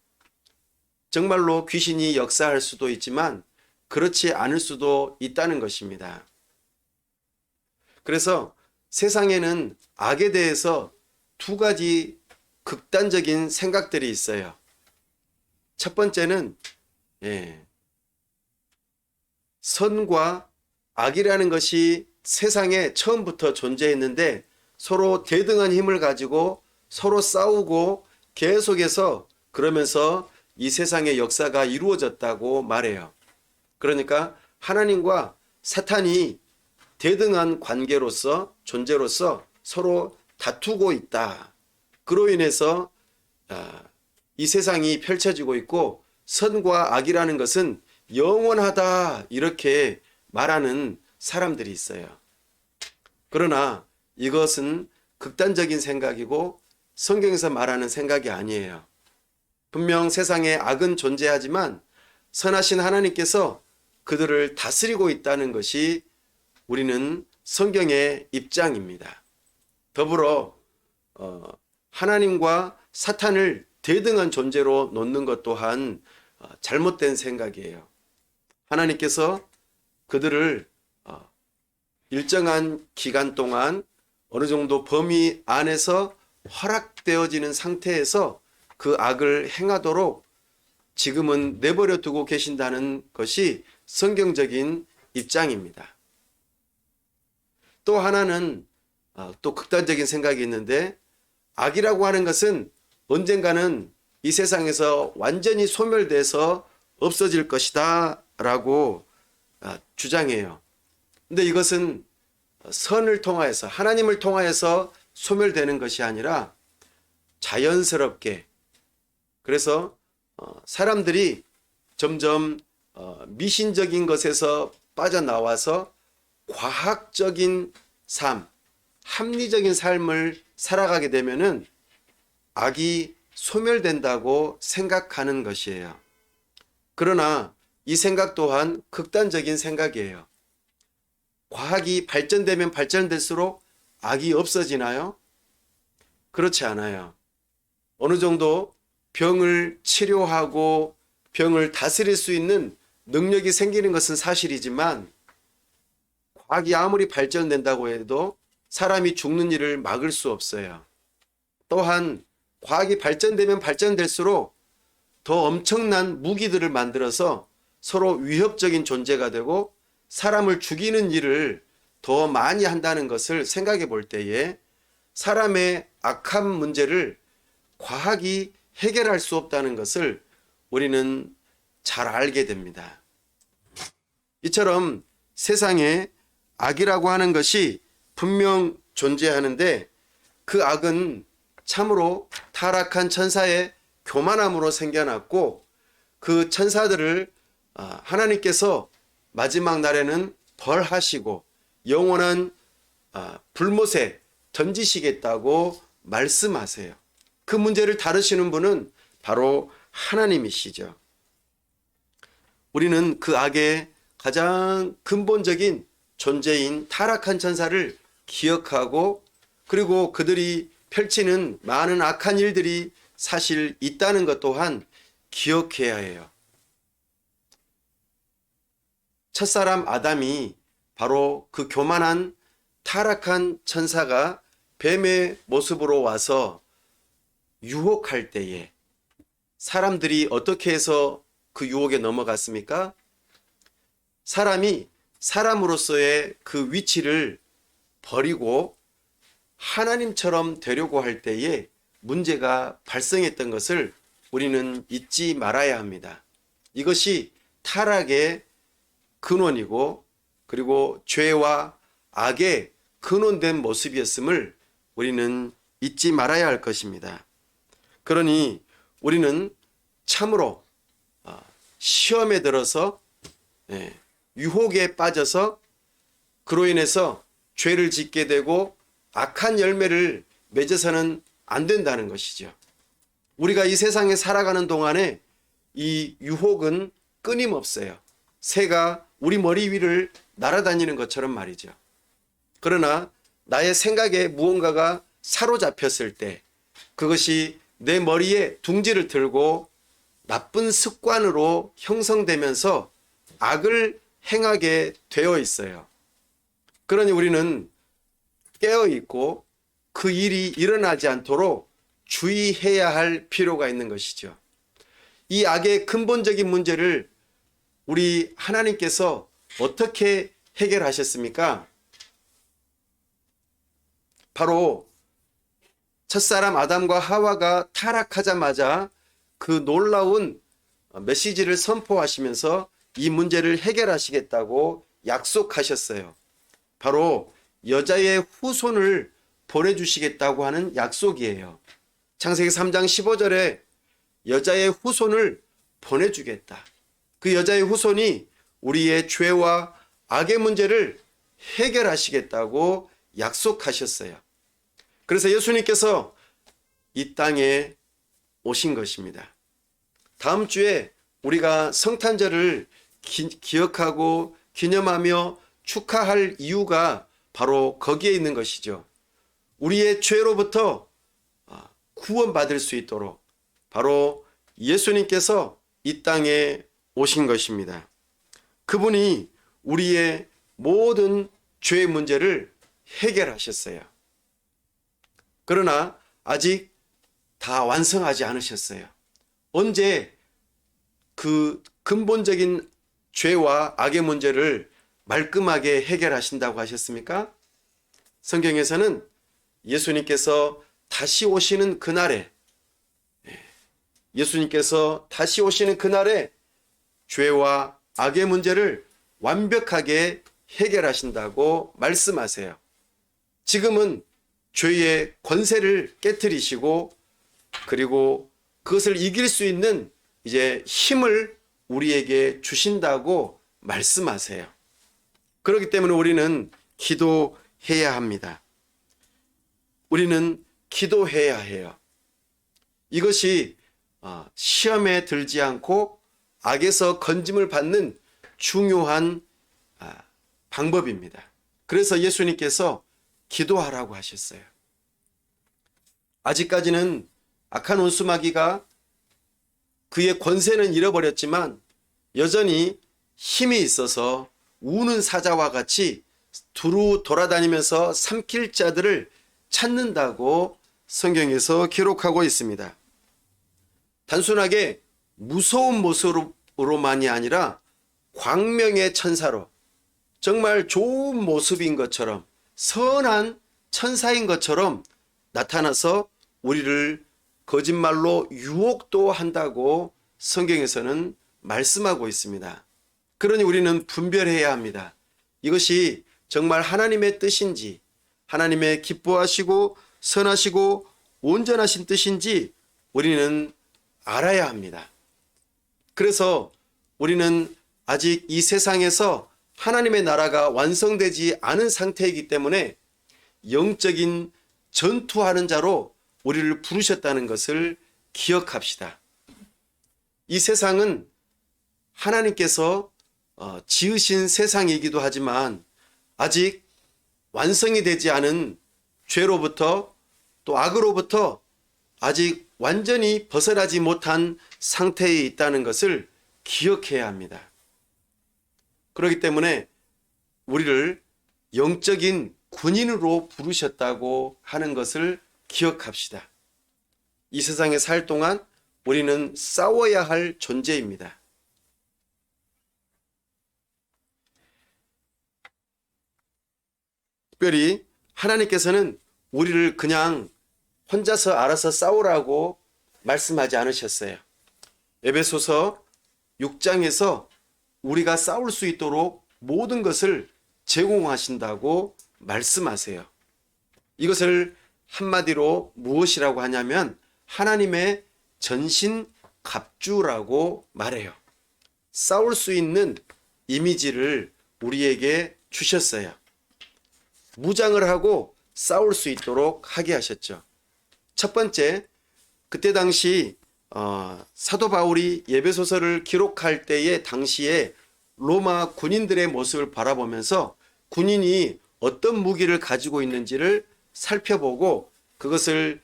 정말로 귀신이 역사할 수도 있지만 그렇지 않을 수도 있다는 것입니다. 그래서 세상에는 악에 대해서 두 가지 극단적인 생각들이 있어요. 첫 번째는 선과 악이라는 것이 세상에 처음부터 존재했는데 서로 대등한 힘을 가지고 서로 싸우고 계속해서 그러면서 이 세상의 역사가 이루어졌다고 말해요. 그러니까 하나님과 사탄이 대등한 관계로서 존재로서 서로 다투고 있다. 그로 인해서 이 세상이 펼쳐지고 있고 선과 악이라는 것은 영원하다 이렇게 말하는 사람들이 있어요. 그러나 이것은 극단적인 생각이고 성경에서 말하는 생각이 아니에요. 분명 세상에 악은 존재하지만 선하신 하나님께서 그들을 다스리고 있다는 것이 우리는 성경의 입장입니다. 더불어 하나님과 사탄을 대등한 존재로 놓는 것 또한 잘못된 생각이에요. 하나님께서 그들을 일정한 기간 동안 어느 정도 범위 안에서 허락되어지는 상태에서 그 악을 행하도록 지금은 내버려 두고 계신다는 것이 성경적인 입장입니다. 또 하나는 또 극단적인 생각이 있는데, 악이라고 하는 것은 언젠가는 이 세상에서 완전히 소멸돼서 없어질 것이다 라고 주장해요. 근데 이것은 선을 통하여서, 하나님을 통하여서 소멸되는 것이 아니라 자연스럽게, 그래서 사람들이 점점 미신적인 것에서 빠져나와서 과학적인 삶, 합리적인 삶을 살아가게 되면은 악이 소멸된다고 생각하는 것이에요. 그러나 이 생각 또한 극단적인 생각이에요. 과학이 발전되면 발전될수록 악이 없어지나요? 그렇지 않아요. 어느 정도 병을 치료하고 병을 다스릴 수 있는 능력이 생기는 것은 사실이지만, 과학이 아무리 발전된다고 해도 사람이 죽는 일을 막을 수 없어요. 또한 과학이 발전되면 발전될수록 더 엄청난 무기들을 만들어서 서로 위협적인 존재가 되고 사람을 죽이는 일을 더 많이 한다는 것을 생각해 볼 때에 사람의 악한 문제를 과학이 해결할 수 없다는 것을 우리는 잘 알게 됩니다. 이처럼 세상에 악이라고 하는 것이 분명 존재하는데, 그 악은 참으로 타락한 천사의 교만함으로 생겨났고, 그 천사들을 하나님께서 마지막 날에는 벌하시고 영원한 불못에 던지시겠다고 말씀하세요. 그 문제를 다루시는 분은 바로 하나님이시죠. 우리는 그 악의 가장 근본적인 존재인 타락한 천사를 기억하고, 그리고 그들이 펼치는 많은 악한 일들이 사실 있다는 것 또한 기억해야 해요. 첫사람 아담이 바로 그 교만한 타락한 천사가 뱀의 모습으로 와서 유혹할 때에 사람들이 어떻게 해서 그 유혹에 넘어갔습니까? 사람이 사람으로서의 그 위치를 버리고 하나님처럼 되려고 할 때에 문제가 발생했던 것을 우리는 잊지 말아야 합니다. 이것이 타락의 근원이고, 그리고 죄와 악의 근원된 모습이었음을 우리는 잊지 말아야 할 것입니다. 그러니 우리는 참으로 시험에 들어서 유혹에 빠져서 그로 인해서 죄를 짓게 되고 악한 열매를 맺어서는 안 된다는 것이죠. 우리가 이 세상에 살아가는 동안에 이 유혹은 끊임없어요. 새가 우리 머리 위를 날아다니는 것처럼 말이죠. 그러나 나의 생각에 무언가가 사로잡혔을 때 그것이 내 머리에 둥지를 들고 나쁜 습관으로 형성되면서 악을 행하게 되어 있어요. 그러니 우리는 깨어 있고 그 일이 일어나지 않도록 주의해야 할 필요가 있는 것이죠. 이 악의 근본적인 문제를 우리 하나님께서 어떻게 해결하셨습니까? 바로 첫사람 아담과 하와가 타락하자마자 그 놀라운 메시지를 선포하시면서 이 문제를 해결하시겠다고 약속하셨어요. 바로 여자의 후손을 보내주시겠다고 하는 약속이에요. 창세기 3장 15절에 여자의 후손을 보내주겠다. 그 여자의 후손이 우리의 죄와 악의 문제를 해결하시겠다고 약속하셨어요. 그래서 예수님께서 이 땅에 오신 것입니다. 다음 주에 우리가 성탄절을 기억하고 기념하며 축하할 이유가 바로 거기에 있는 것이죠. 우리의 죄로부터 구원받을 수 있도록 바로 예수님께서 이 땅에 오신 것입니다. 그분이 우리의 모든 죄의 문제를 해결하셨어요. 그러나 아직 다 완성하지 않으셨어요. 언제 그 근본적인 죄와 악의 문제를 말끔하게 해결하신다고 하셨습니까? 성경에서는 예수님께서 다시 오시는 그날에, 예수님께서 다시 오시는 그날에 죄와 악의 문제를 완벽하게 해결하신다고 말씀하세요. 지금은 죄의 권세를 깨뜨리시고 그리고 그것을 이길 수 있는 이제 힘을 우리에게 주신다고 말씀하세요. 그렇기 때문에 우리는 기도해야 합니다. 우리는 기도해야 해요. 이것이 시험에 들지 않고 악에서 건짐을 받는 중요한 방법입니다. 그래서 예수님께서 기도하라고 하셨어요. 아직까지는 악한 원수마귀가 그의 권세는 잃어버렸지만 여전히 힘이 있어서 우는 사자와 같이 두루 돌아다니면서 삼킬 자들을 찾는다고 성경에서 기록하고 있습니다. 단순하게 무서운 모습으로만이 아니라 광명의 천사로 정말 좋은 모습인 것처럼 선한 천사인 것처럼 나타나서 우리를 거짓말로 유혹도 한다고 성경에서는 말씀하고 있습니다. 그러니 우리는 분별해야 합니다. 이것이 정말 하나님의 뜻인지, 하나님의 기뻐하시고 선하시고 온전하신 뜻인지 우리는 알아야 합니다. 그래서 우리는 아직 이 세상에서 하나님의 나라가 완성되지 않은 상태이기 때문에 영적인 전투하는 자로 우리를 부르셨다는 것을 기억합시다. 이 세상은 하나님께서 지으신 세상이기도 하지만 아직 완성이 되지 않은 죄로부터 또 악으로부터 아직 완전히 벗어나지 못한 상태에 있다는 것을 기억해야 합니다. 그렇기 때문에 우리를 영적인 군인으로 부르셨다고 하는 것을 기억합시다. 이 세상에 살 동안 우리는 싸워야 할 존재입니다. 특별히 하나님께서는 우리를 그냥 혼자서 알아서 싸우라고 말씀하지 않으셨어요. 에베소서 6장에서 우리가 싸울 수 있도록 모든 것을 제공하신다고 말씀하세요. 이것을 한마디로 무엇이라고 하냐면 하나님의 전신 갑주라고 말해요. 싸울 수 있는 이미지를 우리에게 주셨어요. 무장을 하고 싸울 수 있도록 하게 하셨죠. 첫 번째, 그때 당시 사도 바울이 에베소서를 기록할 때의 당시에 로마 군인들의 모습을 바라보면서 군인이 어떤 무기를 가지고 있는지를 살펴보고 그것을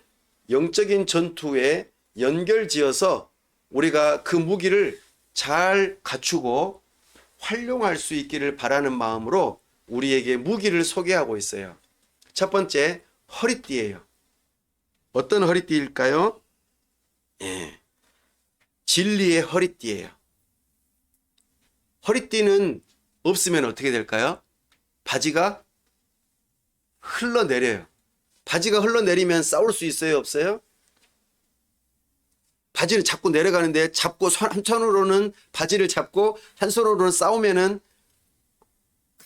영적인 전투에 연결지어서 우리가 그 무기를 잘 갖추고 활용할 수 있기를 바라는 마음으로 우리에게 무기를 소개하고 있어요. 첫 번째, 허리띠예요. 어떤 허리띠일까요? 진리의 허리띠예요. 허리띠는 없으면 어떻게 될까요? 바지가 흘러내려요. 바지가 흘러내리면 싸울 수 있어요, 없어요? 바지를 잡고 내려가는데 잡고 한 손으로는 바지를 잡고 한 손으로는 싸우면은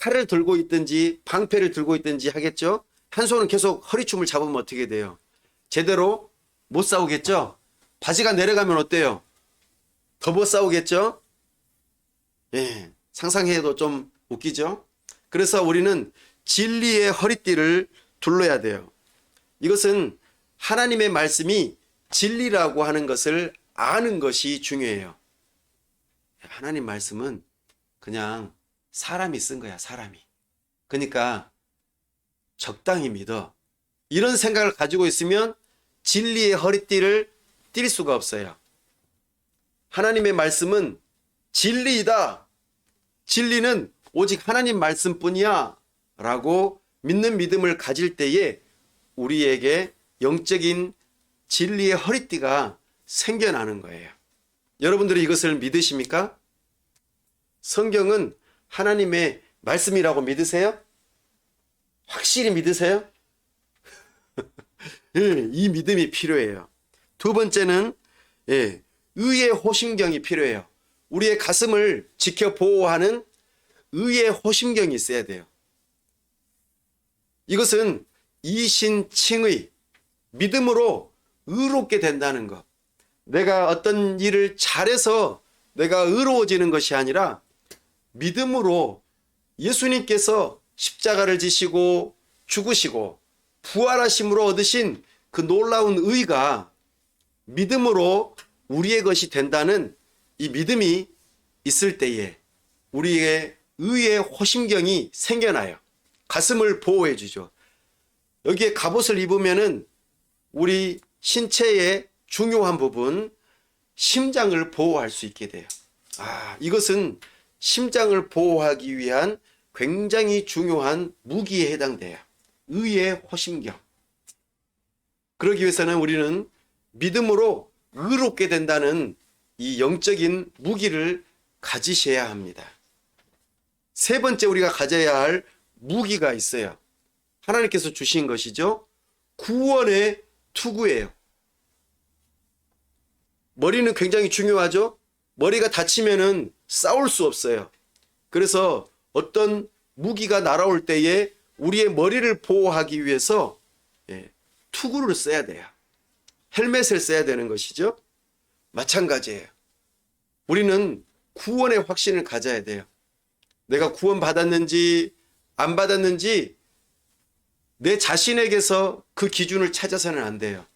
칼을 들고 있든지 방패를 들고 있든지 하겠죠? 한 손은 계속 허리춤을 잡으면 어떻게 돼요? 제대로 못 싸우겠죠? 바지가 내려가면 어때요? 더 못 싸우겠죠? 예, 상상해도 좀 웃기죠? 그래서 우리는 진리의 허리띠를 둘러야 돼요. 이것은 하나님의 말씀이 진리라고 하는 것을 아는 것이 중요해요. 하나님 말씀은 그냥 사람이 쓴 거야, 사람이. 그러니까 적당히 믿어. 이런 생각을 가지고 있으면 진리의 허리띠를 띨 수가 없어요. 하나님의 말씀은 진리이다. 진리는 오직 하나님 말씀뿐이야. 라고 믿는 믿음을 가질 때에 우리에게 영적인 진리의 허리띠가 생겨나는 거예요. 여러분들이 이것을 믿으십니까? 성경은 하나님의 말씀이라고 믿으세요? 확실히 믿으세요? 이 믿음이 필요해요. 두 번째는 의의 호심경이 필요해요. 우리의 가슴을 지켜 보호하는 의의 호심경이 있어야 돼요. 이것은 이신칭의 믿음으로 의롭게 된다는 것. 내가 어떤 일을 잘해서 내가 의로워지는 것이 아니라 믿음으로 예수님께서 십자가를 지시고 죽으시고 부활하심으로 얻으신 그 놀라운 의가 믿음으로 우리의 것이 된다는 이 믿음이 있을 때에 우리의 의의 호심경이 생겨나요. 가슴을 보호해 주죠. 여기에 갑옷을 입으면은 우리 신체의 중요한 부분, 심장을 보호할 수 있게 돼요. 이것은 심장을 보호하기 위한 굉장히 중요한 무기에 해당돼요. 의의 호심경. 그러기 위해서는 우리는 믿음으로 의롭게 된다는 이 영적인 무기를 가지셔야 합니다. 세 번째 우리가 가져야 할 무기가 있어요. 하나님께서 주신 것이죠. 구원의 투구예요. 머리는 굉장히 중요하죠. 머리가 다치면은 싸울 수 없어요. 그래서 어떤 무기가 날아올 때에 우리의 머리를 보호하기 위해서 투구를 써야 돼요. 헬멧을 써야 되는 것이죠. 마찬가지예요. 우리는 구원의 확신을 가져야 돼요. 내가 구원받았는지 안 받았는지 내 자신에게서 그 기준을 찾아서는 안 돼요.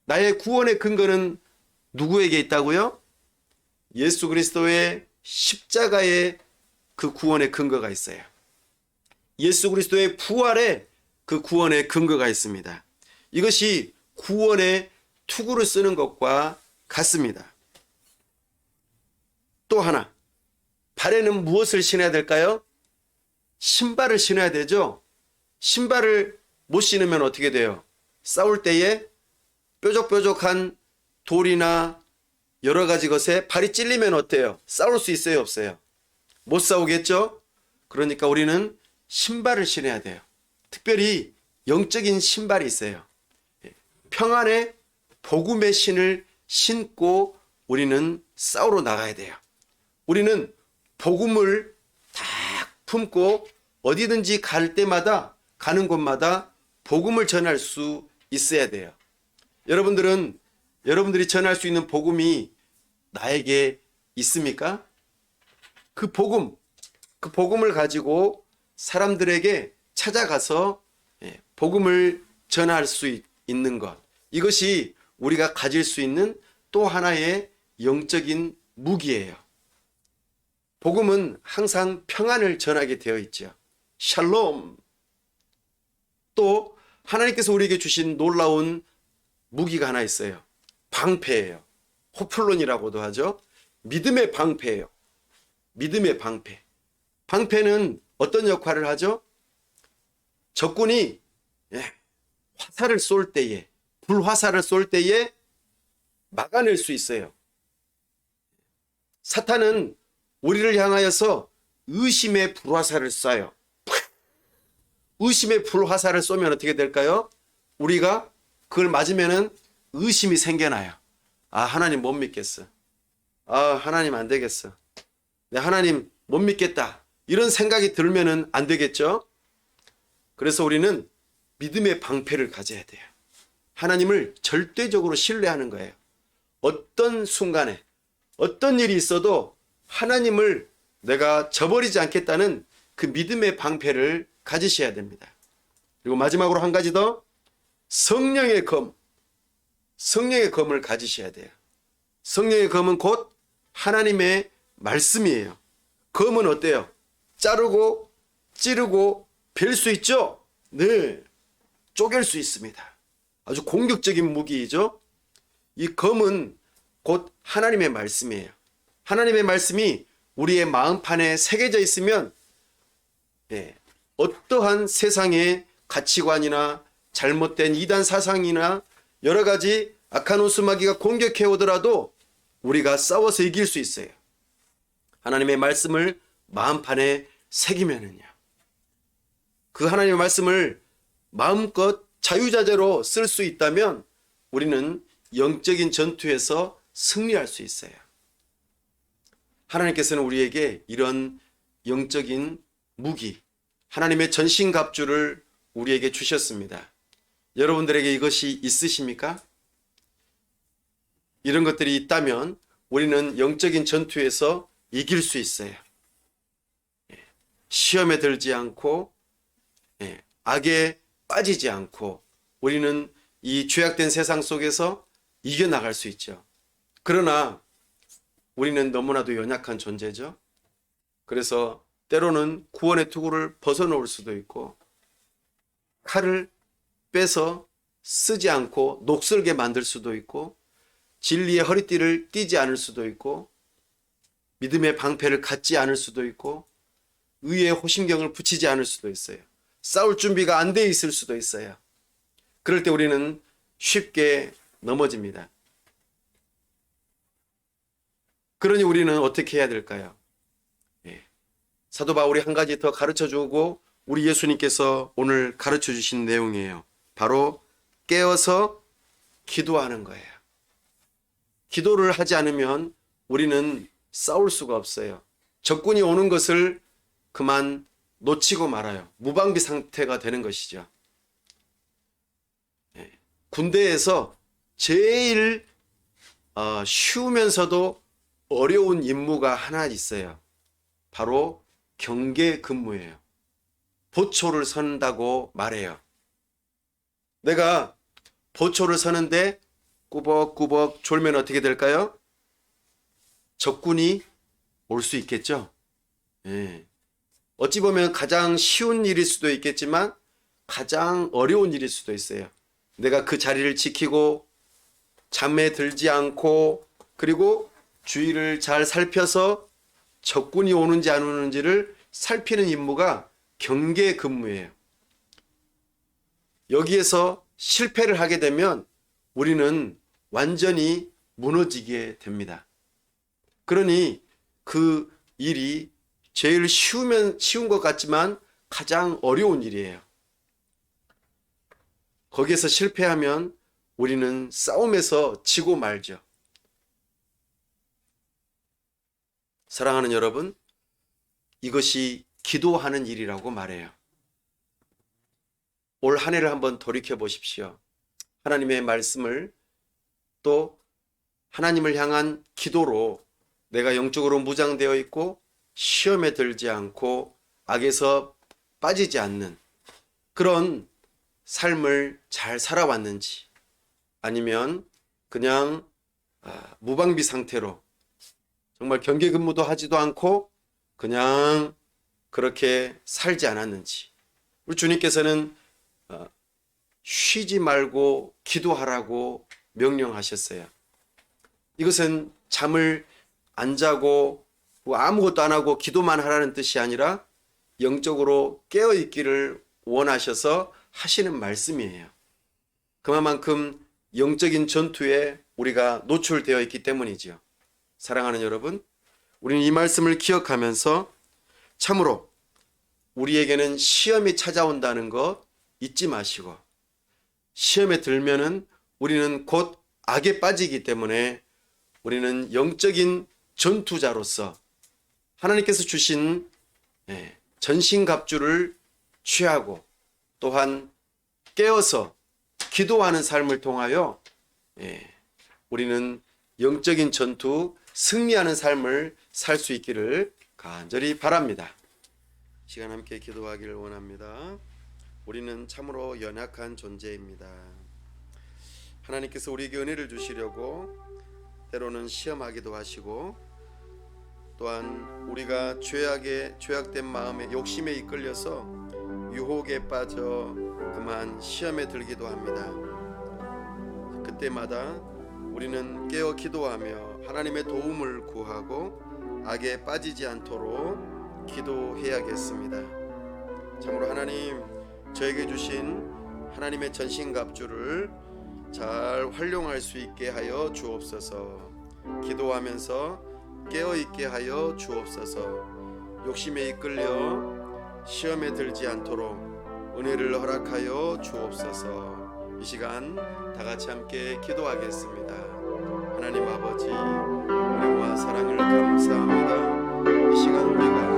나의 구원의 근거는 누구에게 있다고요? 예수 그리스도의 십자가에 그 구원의 근거가 있어요. 예수 그리스도의 부활에 그 구원의 근거가 있습니다. 이것이 구원의 투구를 쓰는 것과 같습니다. 또 하나, 발에는 무엇을 신어야 될까요? 신발을 신어야 되죠. 신발을 못 신으면 어떻게 돼요? 싸울 때에 뾰족뾰족한 돌이나 여러 가지 것에 발이 찔리면 어때요? 싸울 수 있어요, 없어요? 못 싸우겠죠? 그러니까 우리는 신발을 신어야 돼요. 특별히 영적인 신발이 있어요. 평안의 복음의 신을 신고 우리는 싸우러 나가야 돼요. 우리는 복음을 딱 품고 어디든지 갈 때마다 가는 곳마다 복음을 전할 수 있어야 돼요. 여러분들이 전할 수 있는 복음이 나에게 있습니까? 그 복음을 가지고 사람들에게 찾아가서 복음을 전할 수 있는 것. 이것이 우리가 가질 수 있는 또 하나의 영적인 무기예요. 복음은 항상 평안을 전하게 되어 있죠. 샬롬. 또 하나님께서 우리에게 주신 놀라운 무기가 하나 있어요. 방패예요. 호플론이라고도 하죠. 믿음의 방패예요. 믿음의 방패. 방패는 어떤 역할을 하죠? 적군이 화살을 쏠 때에, 불화살을 쏠 때에 막아낼 수 있어요. 사탄은 우리를 향하여서 의심의 불화살을 쏴요. 의심의 불화살을 쏘면 어떻게 될까요? 우리가 그걸 맞으면은 의심이 생겨나요. 하나님 못 믿겠어. 하나님 안 되겠어. 내 하나님 못 믿겠다. 이런 생각이 들면은 안 되겠죠? 그래서 우리는 믿음의 방패를 가져야 돼요. 하나님을 절대적으로 신뢰하는 거예요. 어떤 순간에 어떤 일이 있어도 하나님을 내가 저버리지 않겠다는 그 믿음의 방패를 가지셔야 됩니다. 그리고 마지막으로 한 가지 더, 성령의 검을 가지셔야 돼요. 성령의 검은 곧 하나님의 말씀이에요. 검은 어때요? 자르고 찌르고 벨 수 있죠? 네, 쪼갤 수 있습니다. 아주 공격적인 무기이죠. 이 검은 곧 하나님의 말씀이에요. 하나님의 말씀이 우리의 마음판에 새겨져 있으면 어떠한 세상의 가치관이나 잘못된 이단 사상이나 여러 가지 악한 오수마귀가 공격해 오더라도 우리가 싸워서 이길 수 있어요. 하나님의 말씀을 마음판에 새기면은요. 그 하나님의 말씀을 마음껏 자유자재로 쓸 수 있다면 우리는 영적인 전투에서 승리할 수 있어요. 하나님께서는 우리에게 이런 영적인 무기, 하나님의 전신갑주를 우리에게 주셨습니다. 여러분들에게 이것이 있으십니까? 이런 것들이 있다면 우리는 영적인 전투에서 이길 수 있어요. 시험에 들지 않고 악에 빠지지 않고 우리는 이 죄악된 세상 속에서 이겨나갈 수 있죠. 그러나 우리는 너무나도 연약한 존재죠. 그래서 때로는 구원의 투구를 벗어놓을 수도 있고 칼을 빼서 쓰지 않고 녹슬게 만들 수도 있고 진리의 허리띠를 띠지 않을 수도 있고 믿음의 방패를 갖지 않을 수도 있고 의의 호심경을 붙이지 않을 수도 있어요. 싸울 준비가 안 돼 있을 수도 있어요. 그럴 때 우리는 쉽게 넘어집니다. 그러니 우리는 어떻게 해야 될까요? 사도 바울이 한 가지 더 가르쳐주고 우리 예수님께서 오늘 가르쳐주신 내용이에요. 바로 깨어서 기도하는 거예요. 기도를 하지 않으면 우리는 싸울 수가 없어요. 적군이 오는 것을 그만 놓치고 말아요. 무방비 상태가 되는 것이죠. 군대에서 제일 쉬우면서도 어려운 임무가 하나 있어요. 바로 경계 근무예요. 보초를 선다고 말해요. 내가 보초를 서는데 꾸벅꾸벅 졸면 어떻게 될까요? 적군이 올 수 있겠죠. 어찌 보면 가장 쉬운 일일 수도 있겠지만 가장 어려운 일일 수도 있어요. 내가 그 자리를 지키고 잠에 들지 않고 그리고 주위를 잘 살펴서 적군이 오는지 안 오는지를 살피는 임무가 경계 근무예요. 여기에서 실패를 하게 되면 우리는 완전히 무너지게 됩니다. 그러니 그 일이 제일 쉬운 것 같지만 가장 어려운 일이에요. 거기에서 실패하면 우리는 싸움에서 지고 말죠. 사랑하는 여러분, 이것이 기도하는 일이라고 말해요. 올 한 해를 한번 돌이켜 보십시오. 하나님의 말씀을 또 하나님을 향한 기도로 내가 영적으로 무장되어 있고 시험에 들지 않고 악에서 빠지지 않는 그런 삶을 잘 살아왔는지 아니면 그냥 무방비 상태로 정말 경계 근무도 하지도 않고 그냥 그렇게 살지 않았는지 우리 주님께서는 쉬지 말고 기도하라고 명령하셨어요. 이것은 잠을 안 자고 아무것도 안 하고 기도만 하라는 뜻이 아니라 영적으로 깨어 있기를 원하셔서 하시는 말씀이에요. 그만큼 영적인 전투에 우리가 노출되어 있기 때문이지요. 사랑하는 여러분, 우리는 이 말씀을 기억하면서 참으로 우리에게는 시험이 찾아온다는 것 잊지 마시고 시험에 들면은 우리는 곧 악에 빠지기 때문에 우리는 영적인 전투자로서 하나님께서 주신 전신갑주를 취하고 또한 깨어서 기도하는 삶을 통하여 우리는 영적인 전투 승리하는 삶을 살 수 있기를 간절히 바랍니다. 시간 함께 기도하기를 원합니다. 우리는 참으로 연약한 존재입니다. 하나님께서 우리에게 은혜를 주시려고 때로는 시험하기도 하시고 또한 우리가 죄악된 마음에 욕심에 이끌려서 유혹에 빠져 그만 시험에 들기도 합니다. 그때마다 우리는 깨어 기도하며 하나님의 도움을 구하고 악에 빠지지 않도록 기도해야겠습니다. 참으로 하나님, 저에게 주신 하나님의 전신갑주를 잘 활용할 수 있게 하여 주옵소서. 기도하면서 깨어있게 하여 주옵소서. 욕심에 이끌려 시험에 들지 않도록 은혜를 허락하여 주옵소서. 이 시간 다 같이 함께 기도하겠습니다. 하나님 아버지, 은혜와 사랑을 감사합니다. 이 시간 우리가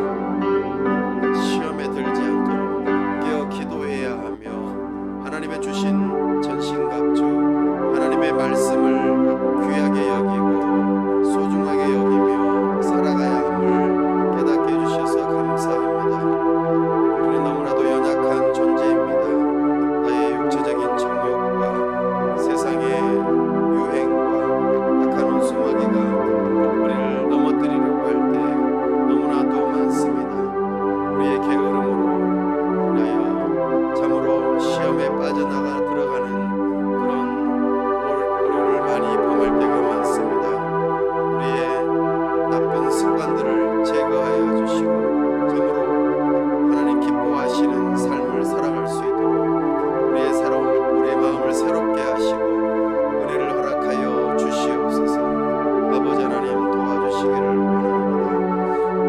시험에 들지 않도록 깨어 기도해야 하며 하나님의 주신 전신갑주 하나님의 말씀을 귀하게 여기고 소중하게 여기며 살아가야 함을 깨닫게 해주셔서 감사합니다. 우리는 너무나도 연약한 존재입니다. 나의 육체적인 정욕과 세상의 유행과 악한 온수마귀가 우리를 넘어뜨리려고 할 때 너무나도 많습니다. 우리의 게으름으로 인하여 참으로 시험에 빠져나가 들어가는 그런 오류를 많이 범할 때가 많습니다. 우리의 나쁜 습관들을 제거하여 주시고 참으로 하나님 기뻐하시는 삶을 살아갈 수 있도록 우리의 마음을 새롭게 하시고 은혜를 허락하여 주시옵소서. 아버지 하나님, 도와주시기를 원합니다.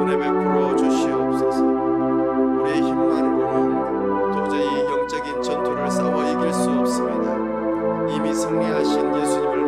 은혜 베풀어 주시옵소서. 우리의 힘만으로는 도저히 영적인 전투를 싸워 이길 수 없습니다. 이미 승리하신 예수님을